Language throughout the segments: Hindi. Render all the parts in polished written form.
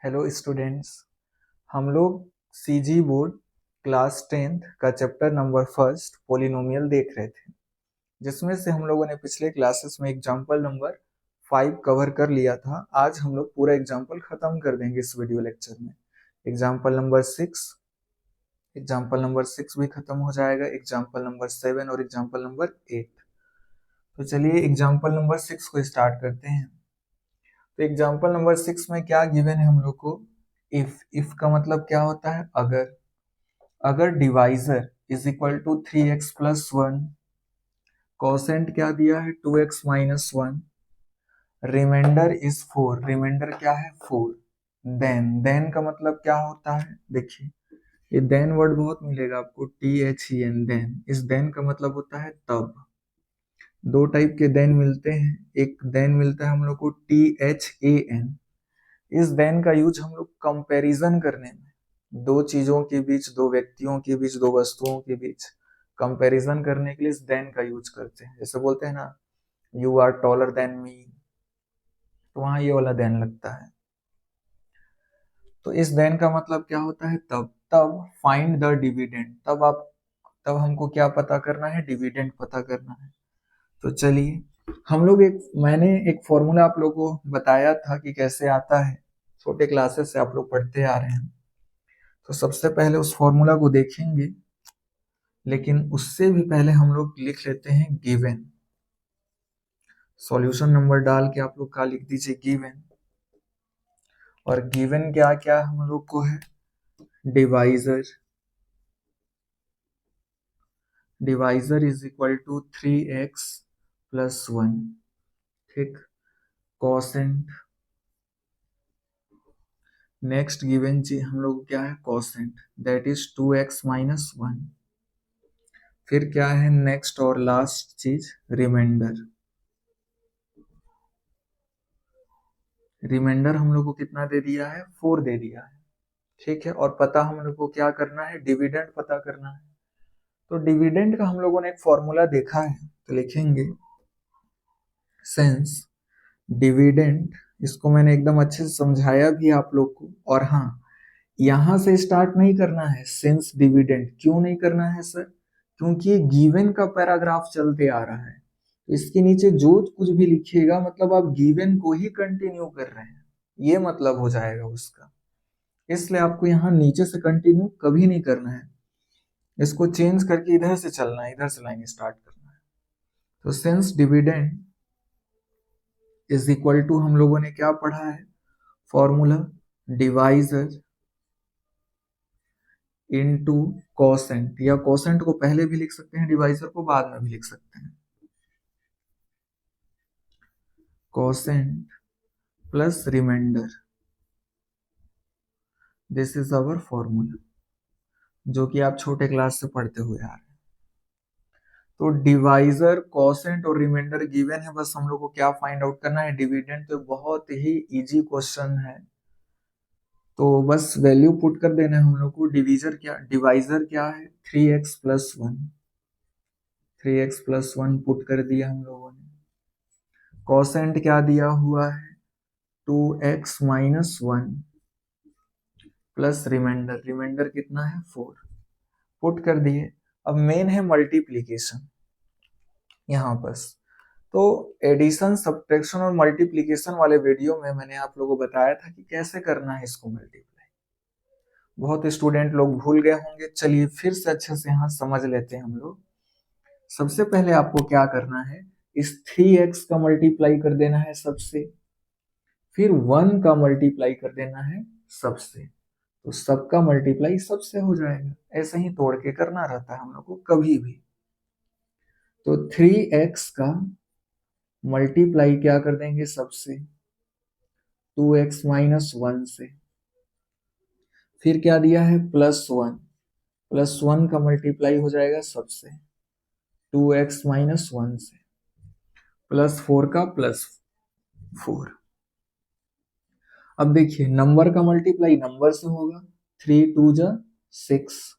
Hello students. हम लोग सीजी बोर्ड क्लास 10th का चैप्टर नंबर फर्स्ट पोलिनोमियल देख रहे थे, जिसमें से हम लोगों ने पिछले क्लासेस में एग्जाम्पल नंबर 5 कवर कर लिया था। आज हम लोग पूरा एग्जाम्पल खत्म कर देंगे इस वीडियो लेक्चर में। एग्जाम्पल नंबर 6 भी खत्म हो जाएगा, एग्जाम्पल नंबर 7 और एग्जाम्पल नंबर 8। तो चलिए एग्जाम्पल नंबर 6 को स्टार्ट करते हैं। तो एग्जाम्पल नंबर 6 में क्या गिवन है हम लोग को? इफ का मतलब क्या होता है? अगर divisor is equal to 3x+1, quotient क्या दिया है? 2x-1, रिमाइंडर इज 4, रिमाइंडर क्या है? 4। देन का मतलब क्या होता है? देखिए, ये देन वर्ड बहुत मिलेगा आपको, THEN, देन। इस देन का मतलब होता है तब। दो टाइप के देन मिलते हैं। एक देन मिलता है हम लोग को THAN। इस देन का यूज हम लोग कंपैरिजन करने में, दो चीजों के बीच, दो व्यक्तियों के बीच, दो वस्तुओं के बीच कंपैरिजन करने के लिए इस देन का यूज करते हैं। जैसे बोलते हैं ना, you are taller than me, तो वहां ये वाला देन लगता है। तो इस देन का मतलब क्या होता है? तब फाइंड द डिविडेंड। तब हमको क्या पता करना है? डिविडेंड पता करना है। तो चलिए, मैंने एक फॉर्मूला आप लोगों को बताया था कि कैसे आता है, छोटे क्लासेस से आप लोग पढ़ते आ रहे हैं। तो सबसे पहले उस फॉर्मूला को देखेंगे, लेकिन उससे भी पहले हम लोग लिख लेते हैं गिवन। सॉल्यूशन नंबर डाल के आप लोग का लिख दीजिए गिवन। और गिवन क्या क्या हम लोग को है? Divisor divisor is equal to 3x+1। ठीक। कॉसेंट, नेक्स्ट गिवन जी हम लोग क्या है? Constant, that is 2x-1। फिर क्या है नेक्स्ट और लास्ट चीज? रिमाइंडर। रिमाइंडर हम लोग को कितना दे दिया है? 4 दे दिया है। ठीक है। और पता हम लोग को क्या करना है? डिविडेंड पता करना है। तो डिविडेंड का हम लोगों ने एक फॉर्मूला देखा है, तो लिखेंगे सिंस डिविडेंड। इसको मैंने एकदम अच्छे से समझाया भी आप लोग को। और हाँ, यहां से स्टार्ट नहीं करना है सिंस डिविडेंड। क्यों नहीं करना है सर? क्योंकि ये गिवन का पैराग्राफ चलते आ रहा है। इसके नीचे जो कुछ भी लिखिएगा मतलब आप गिवन को ही कंटिन्यू कर रहे हैं, ये मतलब हो जाएगा उसका। इसलिए आपको यहाँ नीचे से कंटिन्यू कभी नहीं करना है, इसको चेंज करके इधर से चलना है, इधर से लाइन स्टार्ट करना है। तो since dividend is equal to, हम लोगों ने क्या पढ़ा है फॉर्मूला? डिवाइजर इनटू कोसेंट, या कोसेंट को पहले भी लिख सकते हैं, डिवाइजर को बाद में भी लिख सकते हैं। Quotient plus remainder, this is our formula, जो कि आप छोटे क्लास से पढ़ते हुए आ रहे हैं। तो डिवाइजर, कोसेंट और रिमाइंडर गिवन है, बस हम लोग को क्या फाइंड आउट करना है? डिविडेंड। तो बहुत ही इजी क्वेश्चन है, तो बस वैल्यू पुट कर देना है हम लोग को। डिवाइजर क्या है? 3x+1, 3x+1 पुट कर दिया हम लोगों ने। कोसेंट क्या दिया हुआ है? 2x-1 प्लस रिमाइंडर, रिमाइंडर कितना है? 4, पुट कर दिए। अब मेन है मल्टीप्लीकेशन यहाँ बस। तो एडिशन, सब्ट्रैक्शन और मल्टीप्लीकेशन वाले वीडियो में मैंने आप लोगों को बताया था कि कैसे करना है इसको मल्टीप्लाई। बहुत स्टूडेंट लोग भूल गए होंगे, चलिए फिर से अच्छे से यहाँ समझ लेते हैं हम लोग। सबसे पहले आपको क्या करना है? इस 3x का मल्टीप्लाई कर देना है सबसे, फिर 1 का मल्टीप्लाई कर देना है सबसे, तो सबका मल्टीप्लाई सबसे हो जाएगा। ऐसे ही तोड़ के करना रहता है हम लोग को कभी भी। तो 3x का मल्टीप्लाई क्या कर देंगे सबसे? 2x-1 से। फिर क्या दिया है? +1, +1 का मल्टीप्लाई हो जाएगा सबसे 2x-1 से, +4 का +4। अब देखिए, नंबर का मल्टीप्लाई नंबर से होगा, 3 2 जा 6।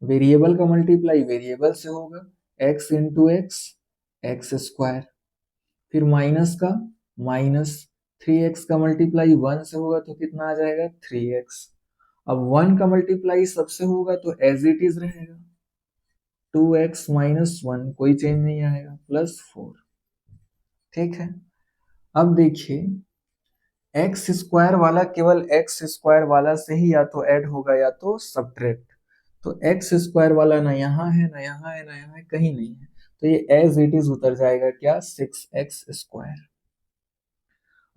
वेरिएबल का मल्टीप्लाई वेरिएबल से होगा, x × x, x²। फिर माइनस का माइनस, 3x का मल्टीप्लाई 1 से होगा तो कितना आ जाएगा 3x। अब 1 का मल्टीप्लाई सबसे होगा तो एज इट इज रहेगा 2x माइनस 1, कोई चेंज नहीं आएगा, प्लस 4। ठीक है, अब देखिए एक्स स्क्वायर वाला केवल एक्स स्क्वायर वाला से ही या तो ऐड होगा या तो सब्ट्रैक्ट। तो एक्स स्क्वायर वाला ना यहाँ है ना यहाँ है ना यहाँ है, कहीं नहीं है, तो ये एज इट इज उतर जाएगा क्या 6x स्क्वायर।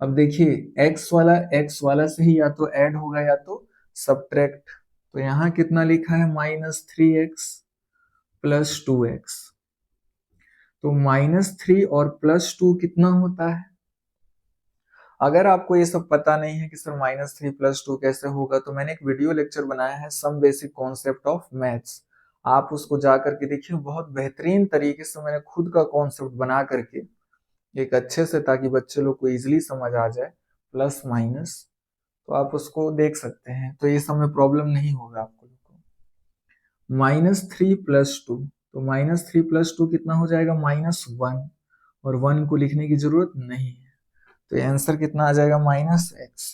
अब देखिए एक्स वाला से ही या तो ऐड होगा या तो सब्ट्रैक्ट। तो यहाँ कितना लिखा है -3x प्लस 2x। तो -3 और +2 कितना होता है। अगर आपको ये सब पता नहीं है कि सर -3 + 2 कैसे होगा, तो मैंने एक वीडियो लेक्चर बनाया है some basic concept of maths, आप उसको जा करके देखिए। बहुत बेहतरीन तरीके से मैंने खुद का कॉन्सेप्ट बना करके एक अच्छे से, ताकि बच्चे लोग को इजीली समझ आ जाए प्लस माइनस, तो आप उसको देख सकते हैं, तो ये सब में प्रॉब्लम नहीं होगा आपको लोग को। -3 + 2, तो -3 + 2 कितना हो जाएगा -1, और 1 को लिखने की जरूरत नहीं है, तो आंसर कितना आ जाएगा -x।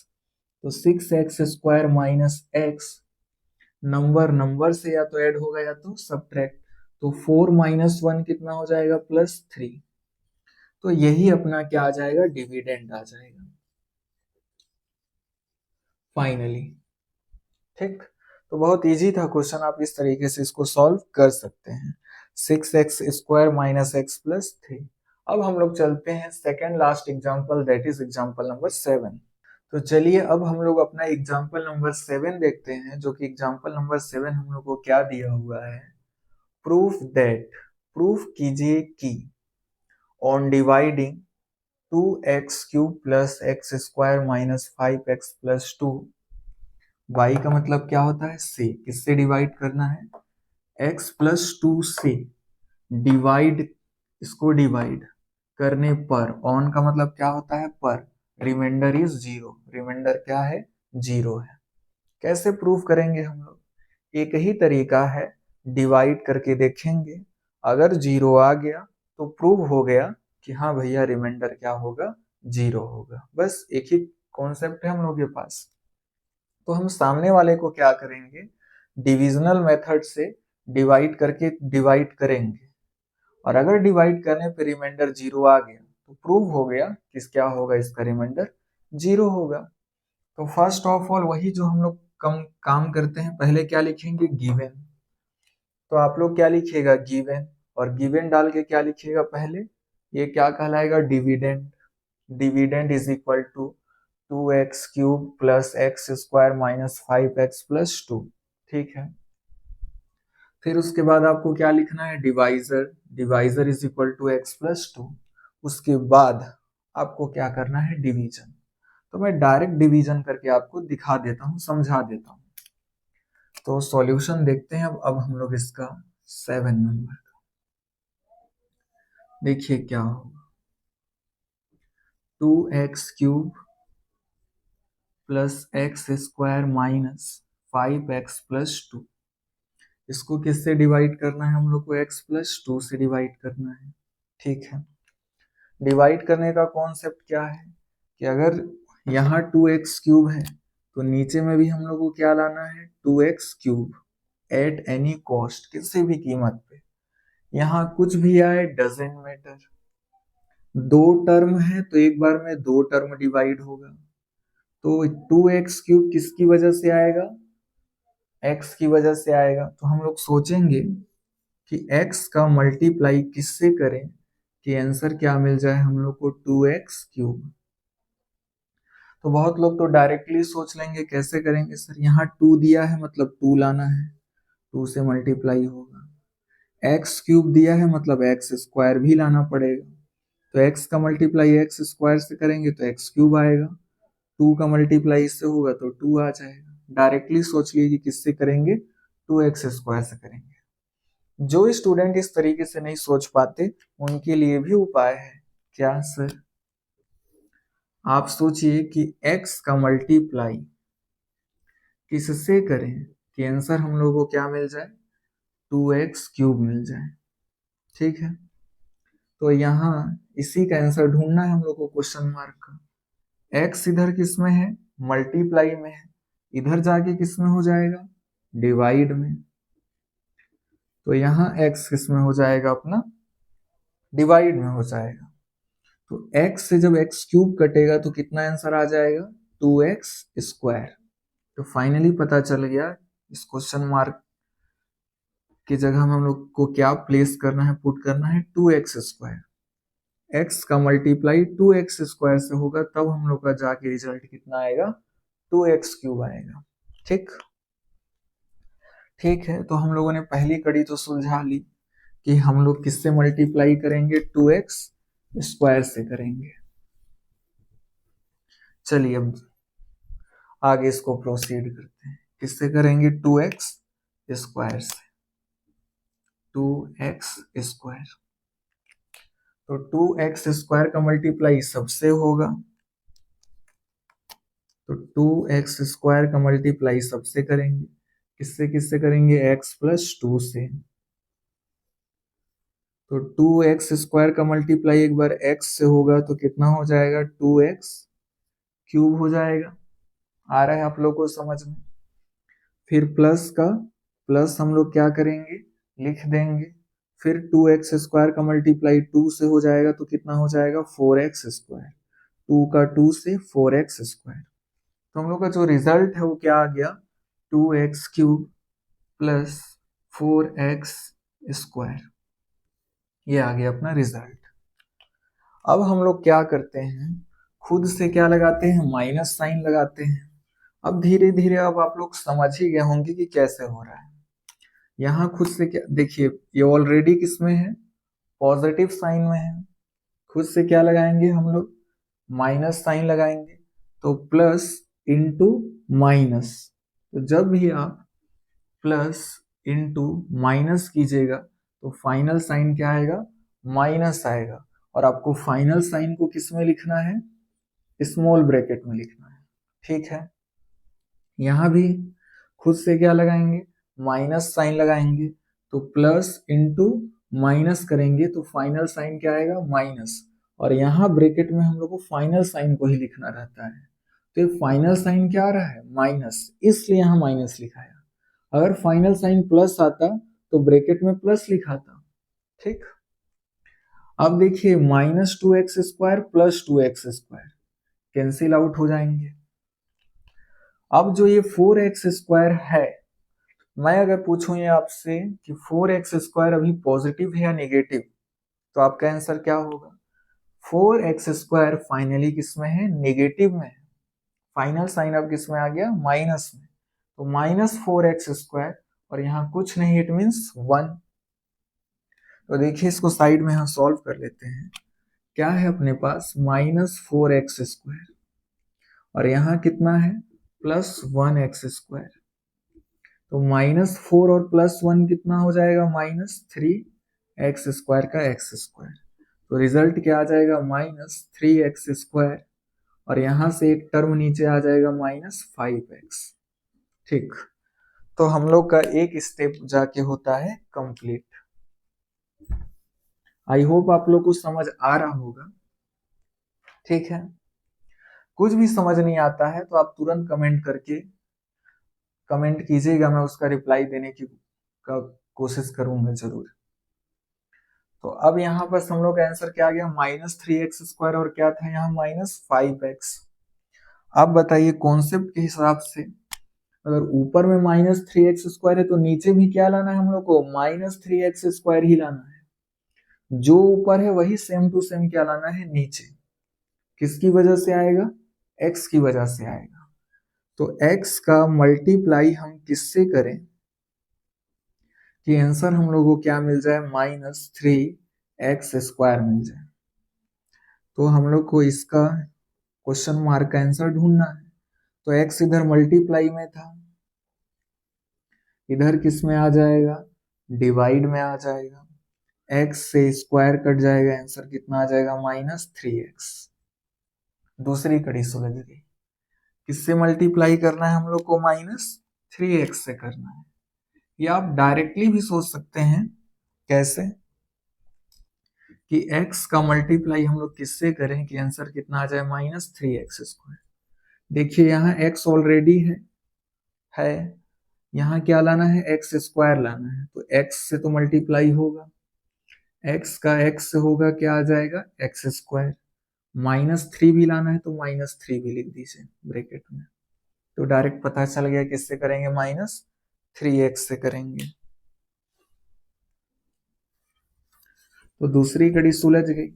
तो 6x square minus x, number से या तो ऐड होगा या तो सब्ट्रैक्ट। तो 4 - 1 कितना हो जाएगा +3। तो यही अपना क्या आ जाएगा डिविडेंड आ जाएगा फाइनली। ठीक, तो बहुत इजी था क्वेश्चन, आप इस तरीके से इसको सॉल्व कर सकते हैं। 6x square minus x plus 3। अब हम लोग चलते हैं second last example, that is example number 7। तो चलिए अब हम लोग अपना एग्जाम्पल नंबर 7 देखते हैं, जो कि एग्जाम्पल नंबर 7 हम लोग को क्या दिया हुआ है। प्रूफ दैट, प्रूफ कीजिए कि on dividing 2x³ plus x square minus 5x plus 2, y का मतलब क्या होता है से, किससे डिवाइड करना है x प्लस 2 से, डिवाइड, इसको डिवाइड करने पर, ऑन का मतलब क्या होता है पर, रिमाइंडर इज 0, रिमाइंडर क्या है 0 है। कैसे प्रूफ करेंगे हम लोग, एक ही तरीका है, डिवाइड करके देखेंगे, अगर 0 आ गया तो प्रूव हो गया कि हाँ भैया रिमाइंडर क्या होगा 0 होगा। बस एक ही कॉन्सेप्ट है हम लोग के पास। तो हम सामने वाले को क्या करेंगे, डिविजनल मेथड से डिवाइड करके डिवाइड करेंगे, और अगर डिवाइड करने पे रिमाइंडर 0 आ गया तो प्रूव हो गया कि क्या होगा, इसका रिमाइंडर 0 होगा। तो फर्स्ट ऑफ ऑल वही जो हम लोग काम करते हैं, पहले क्या लिखेंगे गिवन। तो आप लोग क्या लिखिएगा गिवन, और गिवन डाल के क्या लिखिएगा पहले, ये क्या कहलाएगा dividend. Dividend is equal to 2x³ plus x square minus 5x plus 2। ठीक है, फिर उसके बाद आपको क्या लिखना है divisor, divisor is equal to x plus 2। उसके बाद आपको क्या करना है डिवीजन। तो मैं डायरेक्ट डिवीजन करके आपको दिखा देता हूँ, समझा देता हूँ। तो सॉल्यूशन देखते हैं अब हम लोग इसका 7 नंबर का, देखिए क्या होगा 2x³ plus x square minus 5x plus 2, इसको किससे डिवाइड करना है हम लोग को x प्लस 2 से डिवाइड करना है। ठीक है, डिवाइड करने का कॉन्सेप्ट क्या है कि अगर यहाँ 2x³ है तो नीचे में भी हम लोग को क्या लाना है 2x³ एट एनी कॉस्ट, किसी भी कीमत पे, यहाँ कुछ भी आए डजेंट मैटर। दो टर्म है तो एक बार में दो टर्म डिवाइड होगा, तो 2x³ किसकी वजह से आएगा x की वजह से आएगा। तो हम लोग सोचेंगे कि x का मल्टीप्लाई किससे करें कि आंसर क्या मिल जाए हम लोग को 2x³। तो बहुत लोग तो डायरेक्टली सोच लेंगे कैसे करेंगे सर, यहाँ 2 दिया है मतलब 2 लाना है, 2 से मल्टीप्लाई होगा, x³ दिया है मतलब x स्क्वायर भी लाना पड़ेगा, तो x का मल्टीप्लाई x स्क्वायर से करेंगे तो x³ आएगा, 2 का मल्टीप्लाई इससे होगा तो 2 आ जाएगा। डायरेक्टली सोच लीजिए कि किससे करेंगे 2x स्क्वायर से करेंगे। जो स्टूडेंट इस तरीके से नहीं सोच पाते उनके लिए भी उपाय है, क्या सर, आप सोचिए कि x का मल्टीप्लाई किससे करें कि आंसर हम लोगों को क्या मिल जाए 2x³ मिल जाए। ठीक है, तो यहाँ इसी का आंसर ढूंढना है हम लोग को क्वेश्चन मार्क का। x इधर किस में है, मल्टीप्लाई में है, इधर जाके किस में हो जाएगा, डिवाइड में। तो यहाँ x किस में हो जाएगा, अपना डिवाइड में हो जाएगा। तो x से जब x क्यूब कटेगा तो कितना आंसर आ जाएगा, 2x स्क्वायर। तो फाइनली पता चल गया इस क्वेश्चन मार्क की जगह में हम लोग को क्या प्लेस करना है, पुट करना है 2x स्क्वायर। x का मल्टीप्लाई 2x स्क्वायर से होगा, तब हम लोग का जाके रिजल्ट कितना आएगा, 2x क्यूब आएगा। ठीक ठीक है, तो हम लोगों ने पहली कड़ी तो सुलझा ली कि हम लोग किससे मल्टीप्लाई करेंगे, 2x स्क्वायर से करेंगे। चलिए अब आगे इसको प्रोसीड करते हैं। किससे करेंगे, 2x स्क्वायर से, 2x स्क्वायर। तो 2x स्क्वायर का मल्टीप्लाई सबसे होगा, तो 2x स्क्वायर का मल्टीप्लाई सबसे करेंगे। किससे किससे करेंगे, x प्लस 2 से। तो 2x स्क्वायर का मल्टीप्लाई एक बार x से होगा तो कितना हो जाएगा, 2x क्यूब हो जाएगा। आ रहा है आप लोग को समझ में। फिर प्लस का प्लस हम लोग क्या करेंगे, लिख देंगे। फिर 2x स्क्वायर का मल्टीप्लाई 2 से हो जाएगा तो कितना हो जाएगा, 4x स्क्वायर। 2 का 2 से 4x स्क्वायर। तो हम लोग का जो रिजल्ट है वो क्या आ गया, 2x cube plus 4x square. ये आ गया अपना रिजल्ट। अब हम लोग क्या करते हैं, खुद से क्या लगाते हैं, माइनस साइन लगाते हैं। अब धीरे धीरे अब आप लोग समझ ही गए होंगे कि कैसे हो रहा है। यहाँ खुद से क्या देखिए, ये ऑलरेडी किसमें है, पॉजिटिव साइन में है। खुद से क्या लगाएंगे हम लोग, माइनस साइन लगाएंगे। तो प्लस इंटू माइनस, तो जब भी आप प्लस इंटू माइनस कीजिएगा तो फाइनल साइन क्या आएगा, माइनस आएगा। और आपको फाइनल साइन को किस में लिखना है, स्मॉल ब्रैकेट में लिखना है। ठीक है, यहां भी खुद से क्या लगाएंगे, माइनस साइन लगाएंगे। तो प्लस इंटू माइनस करेंगे तो फाइनल साइन क्या आएगा, माइनस। और यहाँ ब्रैकेट में हम लोग को फाइनल साइन को ही लिखना रहता है। तो ये फाइनल साइन क्या आ रहा है, माइनस, इसलिए यहाँ माइनस लिखाया। अगर फाइनल साइन प्लस आता तो ब्रैकेट में प्लस लिखा था। ठीक, अब देखिए -2x square plus 2x square cancel out हो जाएंगे। अब जो ये 4x स्क्वायर है, मैं अगर पूछूं ये आपसे कि 4x स्क्वायर अभी पॉजिटिव है या नेगेटिव, तो आपका आंसर क्या होगा, 4x स्क्वायर फाइनली किसमें है, नेगेटिव में है। फाइनल साइन अब किसमें आ गया, माइनस में। तो -4x स्क्वायर, और यहाँ कुछ नहीं, इट मीन्स 1। तो देखिए इसको साइड में हम सॉल्व कर लेते हैं। क्या है अपने पास, -4x स्क्वायर, और यहाँ कितना है, +1x स्क्वायर। तो -4 और +1 कितना हो जाएगा, -3x स्क्वायर का x स्क्वायर। तो रिजल्ट क्या आ जाएगा, -3x स्क्वायर, और यहां से एक टर्म नीचे आ जाएगा -5x। ठीक, तो हम लोग का एक स्टेप जाके होता है कंप्लीट। आई होप आप लोग को समझ आ रहा होगा। ठीक है, कुछ भी समझ नहीं आता है तो आप तुरंत कमेंट कीजिएगा, मैं उसका रिप्लाई देने की कोशिश करूंगा जरूर। तो अब यहाँ पर हम लोग का आंसर क्या आ गया, -3x स्क्वायर, और क्या था यहाँ, -5x। अब बताइए कॉन्सेप्ट के हिसाब से, अगर ऊपर में -3x स्क्वायर है तो नीचे भी क्या लाना है हम लोग को, -3x स्क्वायर ही लाना है। जो ऊपर है वही सेम टू सेम क्या लाना है नीचे। किसकी वजह से आएगा, x की वजह से आएगा। तो x का मल्टीप्लाई हम किससे करें कि आंसर हम लोगों को क्या मिल जाए, -3x स्क्वायर मिल जाए। तो हम लोग को इसका क्वेश्चन मार्क का आंसर ढूंढना है। तो x इधर मल्टीप्लाई में था, इधर किस में आ जाएगा, डिवाइड में आ जाएगा। x से स्क्वायर कट जाएगा, आंसर कितना आ जाएगा, -3x। दूसरी कड़ी सुलझ गई। किससे मल्टीप्लाई करना है हम लोग को, -3x से करना है। या आप डायरेक्टली भी सोच सकते हैं, कैसे कि x का मल्टीप्लाई हम लोग किससे करें कि आंसर कितना आ जाए -3x²। देखिए यहाँ x ऑलरेडी है यहाँ क्या लाना है x² लाना है, तो x से तो मल्टीप्लाई होगा, x का x से होगा क्या आ जाएगा x², -3 भी लाना है तो -3 भी लिख दीजिए ब्रैकेट में। तो डायरेक्ट पता चल गया किससे करेंगे -3x से करेंगे। तो दूसरी कड़ी सुलझ गई।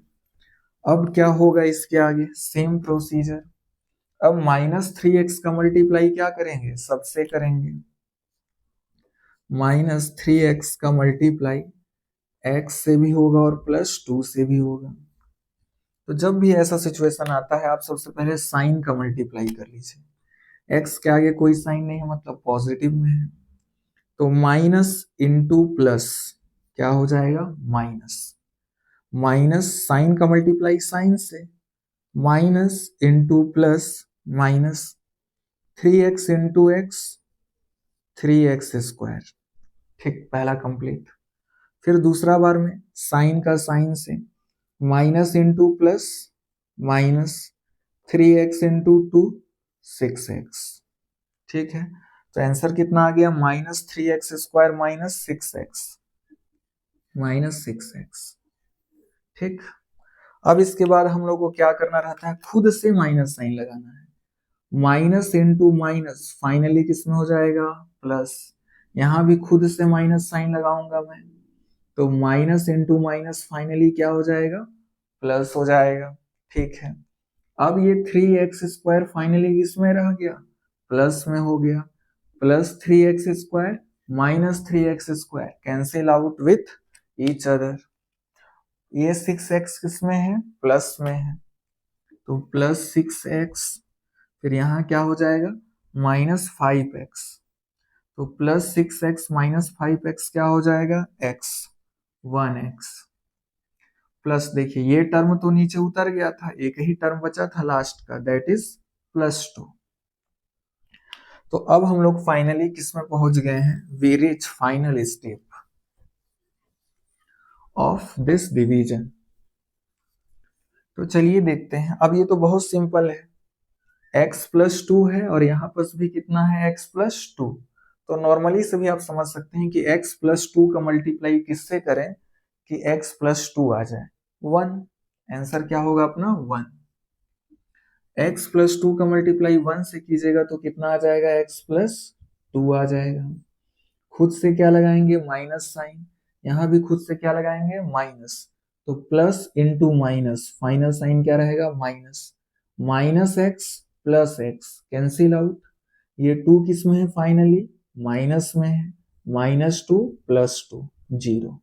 अब क्या होगा इसके आगे, सेम प्रोसीजर। अब -3x का मल्टीप्लाई क्या करेंगे, सबसे करेंगे। -3x का मल्टीप्लाई x से भी होगा और +2 से भी होगा। तो जब भी ऐसा सिचुएशन आता है आप सबसे पहले साइन का मल्टीप्लाई कर लीजिए। x के आगे कोई साइन नहीं है मतलब पॉजिटिव में है, तो माइनस इंटू प्लस क्या हो जाएगा माइनस, माइनस साइन का मल्टीप्लाई साइन से, minus into plus minus, 3x into x 3x²। ठीक, पहला कंप्लीट। फिर दूसरा बार में साइन का साइन से, minus into plus minus, 3x into 2 6x। ठीक है, तो आंसर कितना आ गया -3x² -6x। ठीक, अब इसके बाद हम लोग को क्या करना रहता है, खुद से माइनस साइन लगाना है। माइनस इंटू माइनस फाइनली किसमें हो जाएगा प्लस, यहां भी खुद से माइनस साइन लगाऊंगा मैं, तो माइनस इंटू माइनस फाइनली क्या हो जाएगा प्लस हो जाएगा। ठीक है, अब ये 3x² फाइनली किसमें रह गया प्लस में हो गया, plus 3x² -3x² cancel out with each other. ये 6x किसमें है प्लस में है, तो +6x, फिर यहाँ क्या हो जाएगा -5x, तो +6x -5x क्या हो जाएगा x 1x। प्लस देखिए ये टर्म तो नीचे उतर गया था, एक ही टर्म बचा था लास्ट का, दैट इज +2। तो अब हम लोग फाइनली किस में पहुंच गए हैं, we reach final step of this division. तो चलिए देखते हैं। अब ये तो बहुत सिंपल है, x +2 है और यहाँ पर भी कितना है x +2, तो नॉर्मली से भी आप समझ सकते हैं कि x +2 का मल्टीप्लाई किससे करें कि x +2 आ जाए 1। आंसर क्या होगा अपना 1। x +2 का मल्टीप्लाई 1 से कीजिएगा तो कितना आ जाएगा x +2 आ जाएगा। खुद से क्या लगाएंगे माइनस साइन, यहाँ भी खुद से क्या लगाएंगे माइनस, तो plus into minus final sign क्या रहेगा minus, -x +x cancel out, ये 2 किस में है फाइनली माइनस में है, -2 +2 0।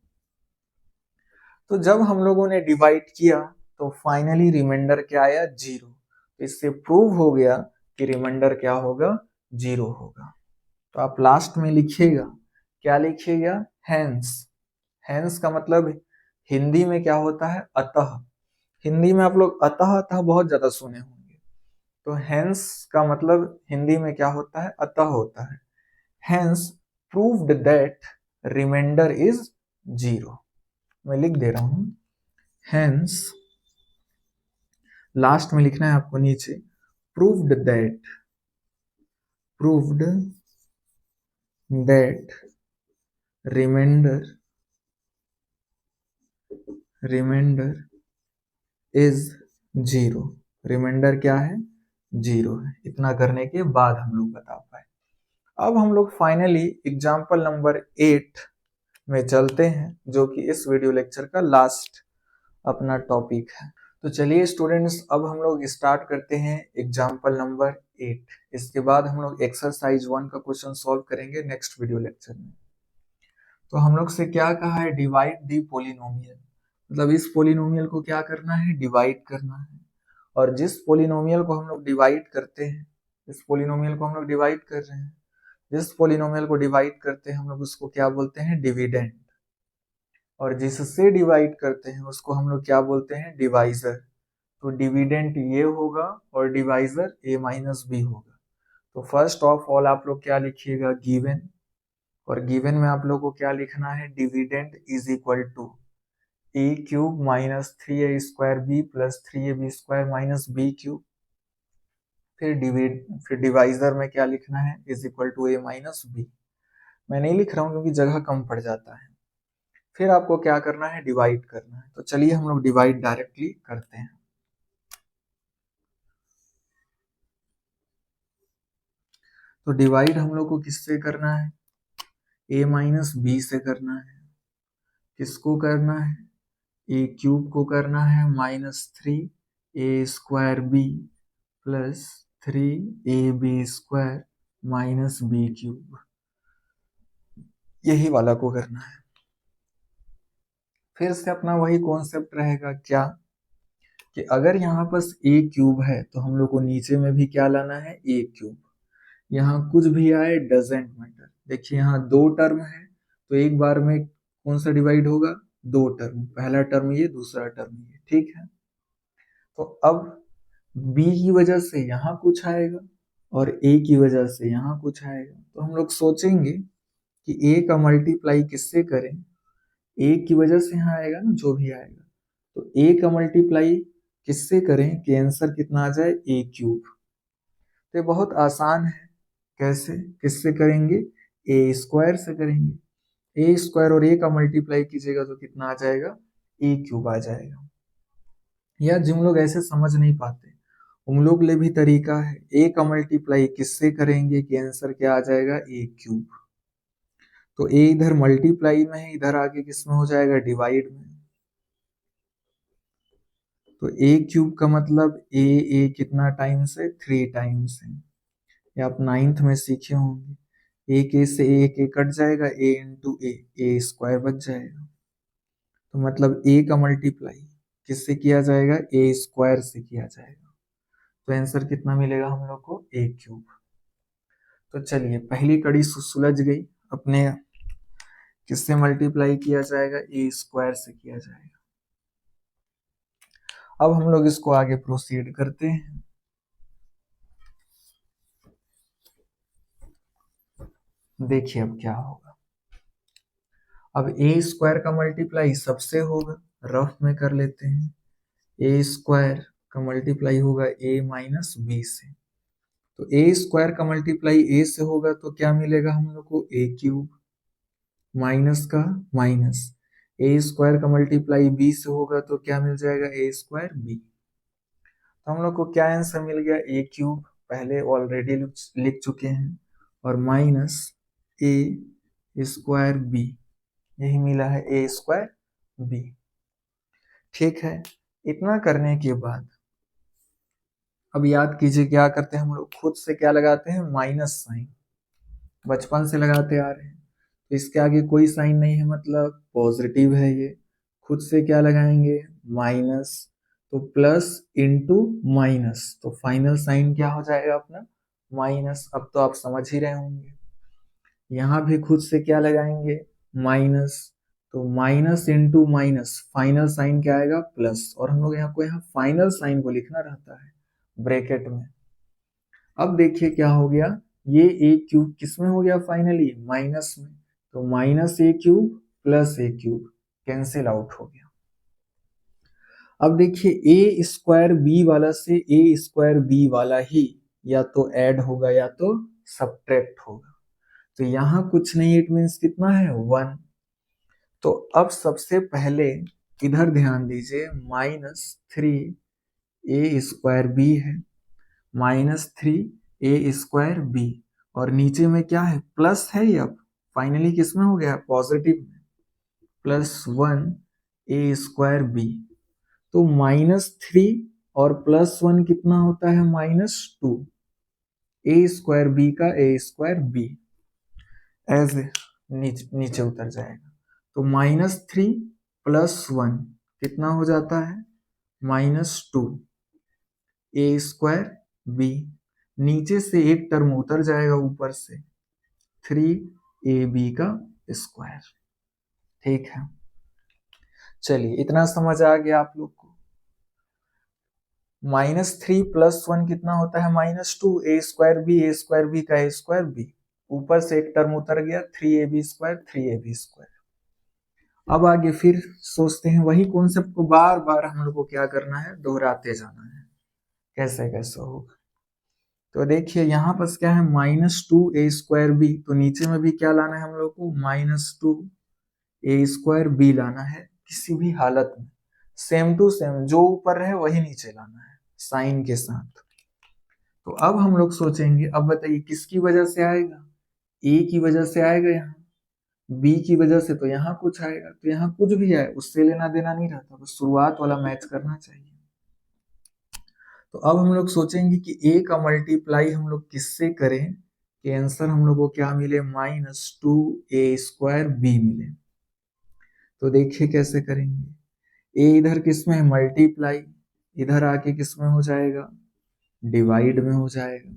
तो जब हम लोगों ने डिवाइड किया तो फाइनली रिमाइंडर क्या आया 0, तो इससे प्रूव हो गया कि रिमाइंडर क्या होगा 0 होगा। तो आप लास्ट में लिखिएगा, क्या लिखिएगा हैंस। हैंस का मतलब हिंदी में क्या होता है अतः, हिंदी में आप लोग अतः अतः बहुत ज्यादा सुने होंगे, तो हैंस का मतलब हिंदी में क्या होता है अतः होता है। Hence proved that remainder is 0। मैं लिख दे रहा हूं, हैंस लास्ट में लिखना है आपको नीचे, proved that remainder is 0। Remainder क्या है 0 है। इतना करने के बाद हम लोग बता पाए। अब हम लोग फाइनली एग्जाम्पल नंबर 8 में चलते हैं, जो कि इस वीडियो लेक्चर का लास्ट अपना टॉपिक है। तो चलिए स्टूडेंट्स, अब हम लोग स्टार्ट करते हैं एग्जाम्पल नंबर 8। इसके बाद हम लोग एक्सरसाइज 1 का क्वेश्चन सॉल्व करेंगे नेक्स्ट वीडियो लेक्चर में। तो हम लोग से क्या कहा है, डिवाइड दी पोलिनोमियल, मतलब इस पोलिनोमियल को क्या करना है डिवाइड करना है। और जिस पोलिनोमियल को हम लोग डिवाइड करते हैं, इस पोलिनोमियल को हम लोग डिवाइड कर रहे हैं, जिस पोलिनोमियल को डिवाइड करते हैं हम लोग उसको क्या बोलते हैं डिविडेंड, और जिससे डिवाइड करते हैं उसको हम लोग क्या बोलते हैं डिवाइजर। तो डिविडेंट ये होगा और डिवाइजर a-b होगा। तो फर्स्ट ऑफ ऑल आप लोग क्या लिखिएगा गिवन, और गिवन में आप लोग को क्या लिखना है dividend is equal to a cube minus 3a² b plus 3ab² minus b cube. फिर डिवाइजर में क्या लिखना है, is equal to a minus b. मैं नहीं लिख रहा हूँ क्योंकि जगह कम पड़ जाता है। फिर आपको क्या करना है, डिवाइड करना है। तो चलिए हम लोग डिवाइड डायरेक्टली करते हैं। तो डिवाइड हम लोग को किससे करना है, a माइनस बी से करना है। किसको करना है, ए क्यूब को करना है -3a² b plus 3ab² minus b cube, यही वाला को करना है। फिर से अपना वही कॉन्सेप्ट रहेगा क्या, कि अगर यहाँ पास ए क्यूब है तो हम लोग को नीचे में भी क्या लाना है, ए क्यूब। यहाँ कुछ भी आए डजेंट मैटर। देखिए यहाँ 2 टर्म है तो एक बार में कौन सा डिवाइड होगा, 2 टर्म, पहला टर्म ये, दूसरा टर्म ये, ठीक है। तो अब b की वजह से यहाँ कुछ आएगा और a की वजह से यहाँ कुछ आएगा। तो हम लोग सोचेंगे कि a का मल्टीप्लाई किससे करें, a की वजह से यहाँ आएगा ना जो भी आएगा, तो a का मल्टीप्लाई किससे करें कि आंसर कितना आ जाए, a क्यूब। तो ये बहुत आसान है। कैसे, किससे करेंगे, a² से करेंगे। a² और a का मल्टीप्लाई कीजिएगा तो कितना आ जाएगा, a क्यूब आ जाएगा। या जिन लोग ऐसे समझ नहीं पाते उन लोग ले भी तरीका है, a का मल्टीप्लाई किससे करेंगे कि आंसर क्या आ जाएगा, a क्यूब। तो a इधर मल्टीप्लाई में है, इधर आके किस में हो जाएगा, डिवाइड में। तो a क्यूब का मतलब a कितना टाइम्स है, 3 टाइम्स है। ये आप 9th में सीखे होंगे। एक a से एक a कट जाएगा, a इंटू a² बच जाएगा। तो मतलब a का मल्टीप्लाई किससे किया जाएगा, a² से किया जाएगा। तो आंसर कितना मिलेगा हम लोग को, a क्यूब। तो चलिए पहली कड़ी सुलझ गई। अपने किससे मल्टीप्लाई किया जाएगा, a² से किया जाएगा। अब हम लोग इसको आगे प्रोसीड करते हैं। देखिए अब क्या होगा। अब a² का मल्टीप्लाई सबसे होगा, रफ में कर लेते हैं। a² का मल्टीप्लाई होगा a माइनस बी से। तो a² का मल्टीप्लाई a से होगा तो क्या मिलेगा हम लोग को, a क्यूब माइनस का माइनस। a² का मल्टीप्लाई b से होगा तो क्या मिल जाएगा, a² b। तो हम लोग को क्या आंसर मिल गया, a क्यूब पहले ऑलरेडी लिख चुके हैं, और माइनस a² b, यही मिला है a² b। ठीक है, इतना करने के बाद अब याद कीजिए क्या करते हैं हम लोग, खुद से क्या लगाते हैं, माइनस साइन, बचपन से लगाते आ रहे हैं। तो इसके आगे कोई साइन नहीं है, मतलब पॉजिटिव है ये। खुद से क्या लगाएंगे, माइनस, तो प्लस इंटू माइनस, तो फाइनल साइन क्या हो जाएगा अपना, माइनस। अब तो आप समझ ही रहे होंगे। यहाँ भी खुद से क्या लगाएंगे, माइनस, तो minus into minus, final sign क्या आएगा, प्लस। और हम लोग यहाँ फाइनल साइन को लिखना रहता है ब्रैकेट में। अब देखिए क्या हो गया, ये a क्यूब किस में हो गया फाइनली, माइनस में। तो minus a cube plus a cube cancel out हो गया। अब देखिए a² b वाला से a² b वाला ही या तो ऐड होगा या तो सब्ट्रैक्ट होगा। तो यहाँ कुछ नहीं, इट मीन्स कितना है, 1। तो अब सबसे पहले इधर ध्यान दीजिए, -3a² b है, -3a² b, और नीचे में क्या है, प्लस है। ये अब फाइनली किसमें हो गया, पॉजिटिव में, +1a² b। तो -3 और +1 कितना होता है, -2, a² b का a² b एज नीचे उतर जाएगा। तो -3 + 1 कितना हो जाता है, -2 a² b। नीचे से एक टर्म उतर जाएगा ऊपर से, 3ab का स्क्वायर। ठीक है, चलिए इतना समझ आ गया आप लोग को। -3 + 1 कितना होता है, -2 a² b का a² b। ऊपर से एक टर्म उतर गया, 3ab² 3ab²। अब आगे फिर सोचते हैं वही कॉन्सेप्ट को बार बार हम लोग को क्या करना है, दोहराते जाना है। कैसे कैसे होगा, तो देखिए यहाँ पर क्या है -2a²b, तो नीचे में भी क्या लाना है हम लोग को, -2a²b लाना है किसी भी हालत में, सेम टू सेम जो ऊपर रहे वही नीचे लाना है साइन के साथ। तो अब हम लोग सोचेंगे, अब बताइए किसकी वजह से आएगा, ए की वजह से आएगा, यहाँ बी की वजह से तो यहाँ कुछ आएगा, तो यहाँ कुछ भी आए उससे लेना देना नहीं रहता, बस शुरुआत वाला मैच करना चाहिए। तो अब हम लोग सोचेंगे कि ए का मल्टीप्लाई हम लोग किससे करें कि आंसर हम लोग को क्या मिले, -2a²b मिले। तो देखिए कैसे करेंगे, ए इधर किस में है, मल्टीप्लाई, इधर आके किस में हो जाएगा, डिवाइड में हो जाएगा।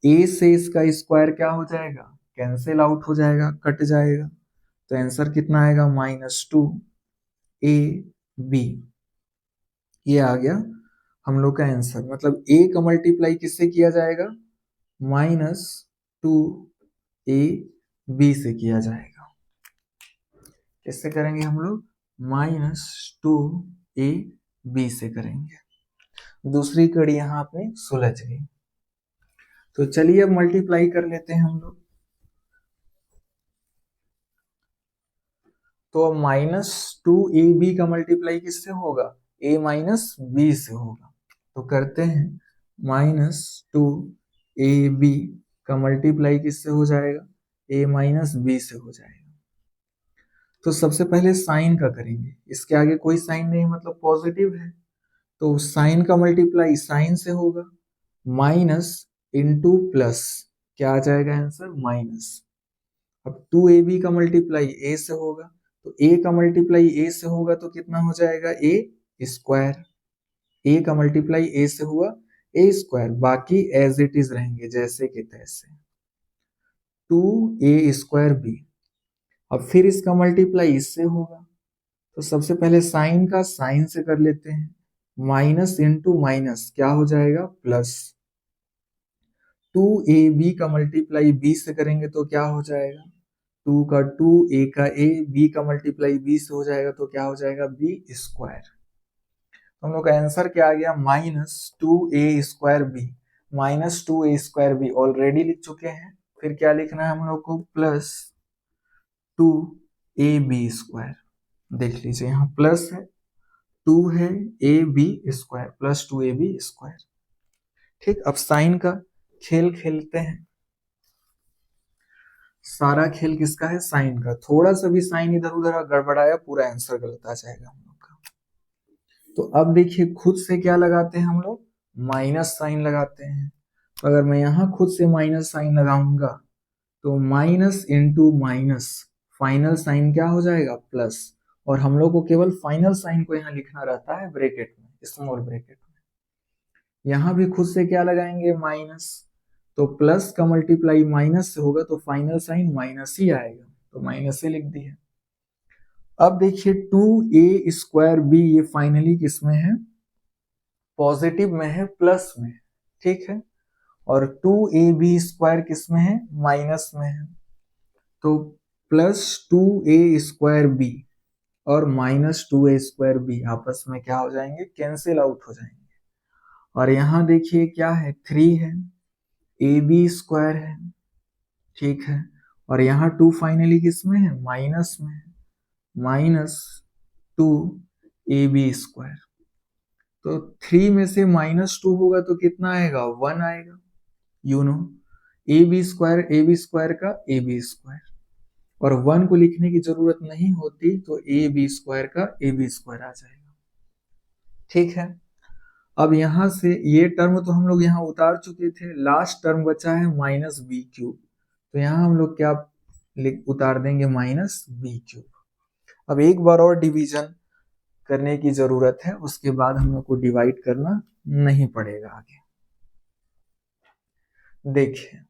ए से इसका स्क्वायर क्या हो जाएगा, कैंसिल आउट हो जाएगा, कट जाएगा, तो आंसर कितना आएगा, -2ab। ये आ गया हम लोग का आंसर, मतलब ए का मल्टीप्लाई किससे किया जाएगा, -2ab से किया जाएगा। किससे करेंगे हम लोग, -2ab से करेंगे। दूसरी कड़ी यहाँ पे सुलझ गई। तो चलिए अब मल्टीप्लाई कर लेते हैं हम लोग। तो -2ab का मल्टीप्लाई किससे होगा, a - b से होगा। तो करते हैं, -2ab का मल्टीप्लाई किससे हो जाएगा, a - b से हो जाएगा। तो सबसे पहले साइन का करेंगे, इसके आगे कोई साइन नहीं मतलब पॉजिटिव है, तो साइन का मल्टीप्लाई साइन से होगा, माइनस इंटू प्लस, क्या आ जाएगा आंसर, माइनस। अब 2ab का मल्टीप्लाई a से होगा, तो a का मल्टीप्लाई a से होगा तो कितना हो जाएगा, a²। a का मल्टीप्लाई a से हुआ a², बाकी एज इट इज रहेंगे जैसे कि तैसे, 2a²b। अब फिर इसका मल्टीप्लाई इससे होगा, तो सबसे पहले साइन का साइन से कर लेते हैं, माइनस इंटू माइनस क्या हो जाएगा, प्लस। 2ab का मल्टीप्लाई b से करेंगे तो क्या हो जाएगा, 2 का 2, a का a, b का मल्टीप्लाई b से हो जाएगा तो क्या हो जाएगा, b²। हम लोग का आंसर क्या आ गया, -2a²b। -2a²b ऑलरेडी लिख चुके हैं, फिर क्या लिखना है हम लोग को, +2ab²। देख लीजिए यहाँ प्लस है, 2 है, ab² +2ab²। ठीक, अब साइन का खेल खेलते हैं। सारा खेल किसका है, साइन का। थोड़ा सा भी साइन इधर उधर गड़बड़ाया पूरा आंसर गलत आ जाएगा हम लोग का। तो अब देखिए खुद से क्या लगाते हैं हम लोग, माइनस साइन लगाते हैं। तो अगर मैं यहाँ खुद से माइनस साइन लगाऊंगा तो minus into minus final sign क्या हो जाएगा, प्लस। और हम लोग को केवल फाइनल साइन को यहाँ लिखना रहता है ब्रैकेट में, स्मॉल ब्रैकेट में। यहाँ भी खुद से क्या लगाएंगे, माइनस, तो प्लस का मल्टीप्लाई माइनस से होगा तो फाइनल साइन माइनस ही आएगा, तो माइनस से लिख दिया। अब देखिए 2a²b ये फाइनली किसमें है, पॉजिटिव में है, प्लस में, ठीक है। और 2ab² किसमें है, माइनस में है, तो +2a²b और -2a²b आपस में क्या हो जाएंगे, कैंसिल आउट हो जाएंगे। और यहाँ देखिए क्या है, 3 है, ab² है, ठीक है। और यहाँ 2 फाइनली किसमें है, माइनस में है, -2ab²। तो 3 में से -2 होगा तो कितना आएगा, 1 आएगा, यू नो, ab² का ab²। और 1 को लिखने की जरूरत नहीं होती, तो ab² का ab² आ जाएगा, ठीक है। अब यहां से ये टर्म तो हम लोग यहाँ उतार चुके थे, लास्ट टर्म बचा है -b³। तो यहाँ हम लोग क्या उतार देंगे, -b³। अब एक बार और डिवीजन करने की जरूरत है, उसके बाद हम लोग को डिवाइड करना नहीं पड़ेगा आगे। देखिए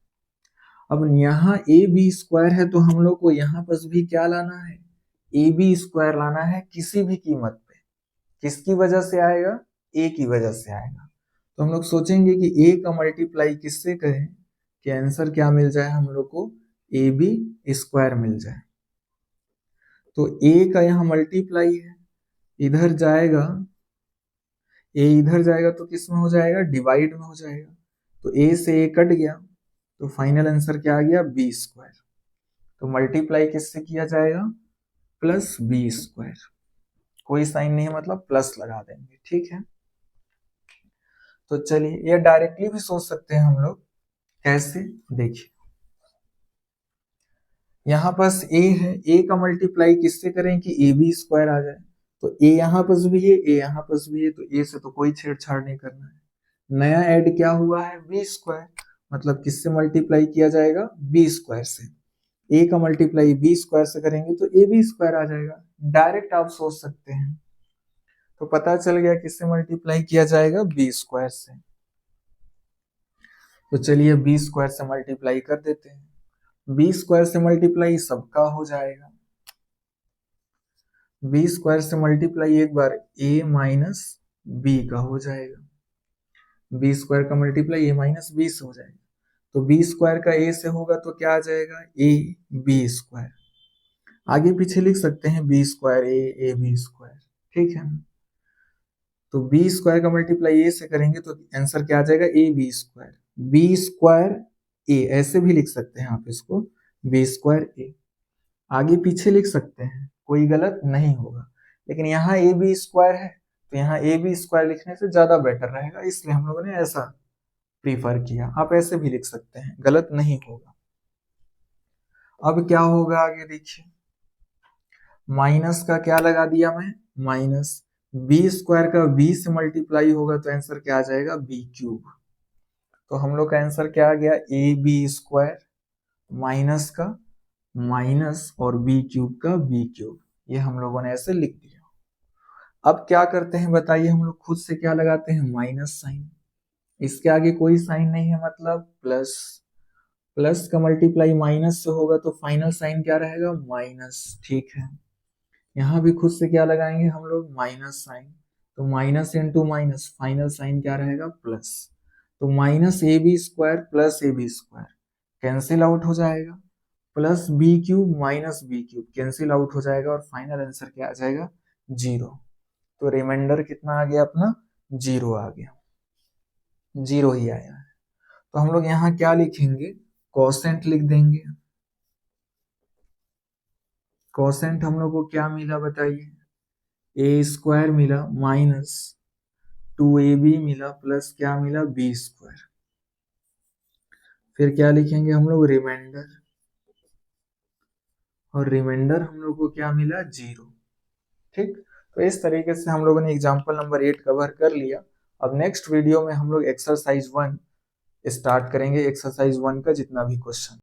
अब यहाँ ab² है तो हम लोग को यहाँ पर भी क्या लाना है, ab² लाना है किसी भी कीमत पे। किसकी वजह से आएगा, a की वजह से आएगा। तो हम लोग सोचेंगे कि a का मल्टीप्लाई किससे करें कि आंसर क्या मिल जाए हम लोग को, ab² मिल जाए। तो a का यहाँ मल्टीप्लाई है, इधर जाएगा, a इधर जाएगा तो किस में हो जाएगा, डिवाइड में हो जाएगा। तो a से a कट गया, तो फाइनल आंसर क्या आ गया, बी स्क्वायर। तो मल्टीप्लाई किससे किया जाएगा, प्लस बी स्क्वायर। कोई साइन नहीं है मतलब प्लस लगा देंगे, ठीक है। तो चलिए ये डायरेक्टली भी सोच सकते हैं हम लोग, कैसे, देखिए यहाँ पास a है, a का मल्टीप्लाई किससे करें कि ए बी स्क्वायर आ जाए। तो a यहाँ पास भी है, a यहाँ पास भी है, तो a से तो कोई छेड़छाड़ नहीं करना है। नया ऐड क्या हुआ है, बी स्क्वायर, मतलब किससे मल्टीप्लाई किया जाएगा, बी स्क्वायर से। a का मल्टीप्लाई बी स्क्वायर से करेंगे तो ए बी स्क्वायर आ जाएगा। डायरेक्ट आप सोच सकते हैं। तो पता चल गया किससे मल्टीप्लाई किया जाएगा, बी स्क्वायर से। तो चलिए बी स्क्वायर से मल्टीप्लाई कर देते हैं। बी स्क्वायर से मल्टीप्लाई सबका हो जाएगा, बी स्क्वायर से मल्टीप्लाई एक बार a माइनस बी का हो जाएगा, बी स्क्वायर का मल्टीप्लाई a माइनस बी से हो जाएगा। तो बी स्क्वायर का a से होगा तो क्या आ जाएगा, a बी स्क्वायर। आगे पीछे लिख सकते हैं B square A B square, ठीक है। तो बी स्क्वायर का मल्टीप्लाई a से करेंगे तो आंसर क्या आ जाएगा, A B square. B square A ऐसे भी लिख सकते हैं आप इसको, बी स्क्वायर ए। आगे पीछे लिख सकते हैं, कोई गलत नहीं होगा। लेकिन यहाँ ए बी स्क्वायर है तो यहाँ ए बी स्क्वायर लिखने से ज्यादा बेटर रहेगा, इसलिए हम लोगों ने ऐसा प्रीफर किया। आप ऐसे भी लिख सकते हैं, गलत नहीं होगा। अब क्या होगा आगे देखिए, माइनस का क्या लगा दिया मैं, माइनस बी स्क्वायर का बी से मल्टीप्लाई होगा तो आंसर क्या आ जाएगा, बी क्यूब। तो हम लोग का आंसर क्या आ गया, ए बी स्क्वायर माइनस का माइनस और बी क्यूब का बी क्यूब। ये हम लोगों ने ऐसे लिख दिया। अब क्या करते हैं बताइए, हम लोग खुद से क्या लगाते हैं, माइनस साइन। इसके आगे कोई साइन नहीं है मतलब प्लस, प्लस का मल्टीप्लाई माइनस से होगा तो फाइनल साइन क्या रहेगा, माइनस, ठीक है। यहाँ भी खुद से क्या लगाएंगे हम लोग, माइनस साइन। तो minus into minus, final sign क्या रहेगा, प्लस। तो minus a B square plus a B square cancel out हो जाएगा, plus b cube minus b cube cancel out हो जाएगा, और फाइनल आंसर क्या आ जाएगा, 0। तो रिमाइंडर कितना आ गया अपना, 0 आ गया, 0 ही आया है। तो हम लोग यहाँ क्या लिखेंगे, कोसेंट लिख देंगे। कोसेंट हम लोग को क्या मिला बताइए, ए स्क्वायर मिला माइनस 2ab मिला प्लस क्या मिला, बी स्क्वायर। फिर क्या लिखेंगे हम लोग, रिमाइंडर, और रिमाइंडर हम लोग को क्या मिला, 0, ठीक। तो इस तरीके से हम लोगों ने एग्जाम्पल नंबर 8 कवर कर लिया। अब नेक्स्ट वीडियो में हम लोग एक्सरसाइज 1 स्टार्ट करेंगे, एक्सरसाइज 1 का जितना भी क्वेश्चन